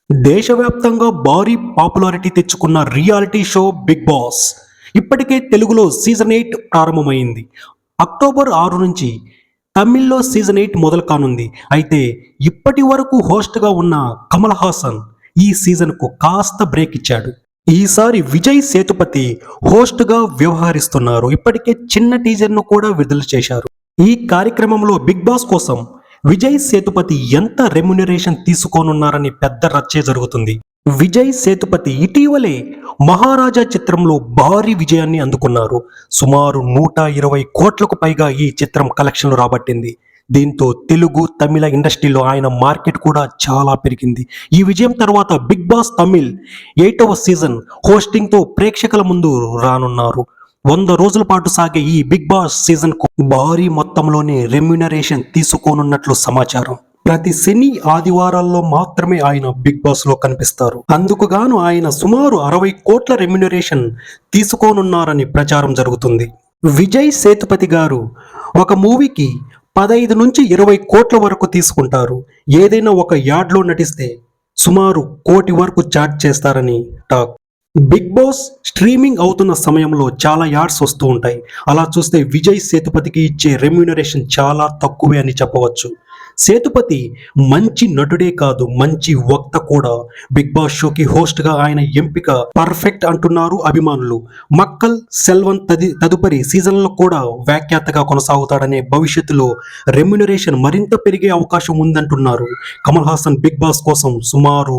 దేశవ్యాప్తంగా భారీ పాపులారిటీ తెచ్చుకున్న రియాలిటీ షో బిగ్ బాస్ ఇప్పటికే తెలుగులో సీజన్ 8 ప్రారంభమైంది. అక్టోబర్ 6 నుంచి తమిళ్లో సీజన్ 8 మొదలు కానుంది. అయితే ఇప్పటి వరకు హోస్ట్గా ఉన్న కమల్ హాసన్ ఈ సీజన్కు కాస్త బ్రేక్ ఇచ్చాడు. ఈసారి విజయ్ సేతుపతి హోస్ట్గా వ్యవహరిస్తున్నారు. ఇప్పటికే చిన్న టీజర్ను కూడా విడుదల చేశారు. ఈ కార్యక్రమంలో బిగ్ బాస్ కోసం విజయ్ సేతుపతి ఎంత రెమ్యునరేషన్ తీసుకోనున్నారని పెద్ద రచ్చే జరుగుతుంది. విజయ్ సేతుపతి ఇటీవలే మహారాజా చిత్రంలో భారీ విజయాన్ని అందుకున్నారు. సుమారు 120 కోట్లకు పైగా ఈ చిత్రం కలెక్షన్లు రాబట్టింది. దీంతో తెలుగు తమిళ ఇండస్ట్రీలో ఆయన మార్కెట్ కూడా చాలా పెరిగింది. ఈ విజయం తర్వాత బిగ్ బాస్ తమిళ్ 8వ సీజన్ హోస్టింగ్తో ప్రేక్షకుల ముందు రానున్నారు. 100 రోజుల పాటు సాగే ఈ బిగ్ బాస్ సీజన్ కు భారీ మొత్తంలోనే రెమ్యునరేషన్ తీసుకోనున్నట్లు సమాచారం. ప్రతి శని ఆదివారాల్లో మాత్రమే ఆయన బిగ్ బాస్ లో కనిపిస్తారు. అందుకు గాను ఆయన సుమారు 60 కోట్ల రెమ్యునరేషన్ తీసుకోనున్నారని ప్రచారం జరుగుతుంది. విజయ్ సేతుపతి గారు ఒక మూవీకి 15 నుంచి 20 కోట్ల వరకు తీసుకుంటారు. ఏదైనా ఒక యాడ్లో నటిస్తే సుమారు 1 కోటి వరకు చార్జ్ చేస్తారని టాక్. బిగ్ బాస్ స్ట్రీమింగ్ అవుతున్న సమయంలో చాలా యాడ్స్ వస్తూ ఉంటాయి. అలా చూస్తే విజయ్ సేతుపతికి ఇచ్చే రెమ్యూనరేషన్ చాలా తక్కువే అని చెప్పవచ్చు. సేతుపతి మంచి నటుడే కాదు, మంచి వక్త కూడా. బిగ్ బాస్ షోకి హోస్ట్గా ఆయన ఎంపిక పర్ఫెక్ట్ అంటున్నారు అభిమానులు. మక్కల్ సెల్వన్ తదుపరి సీజన్లో కూడా వ్యాఖ్యాతగా కొనసాగుతాడనే భవిష్యత్తులో రెమ్యునరేషన్ మరింత పెరిగే అవకాశం ఉందంటున్నారు. కమల్ హాసన్ బిగ్ బాస్ కోసం సుమారు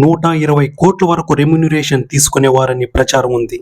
120 కోట్ల వరకు రెమ్యునరేషన్ తీసుకునేవారని ప్రచారం ఉంది.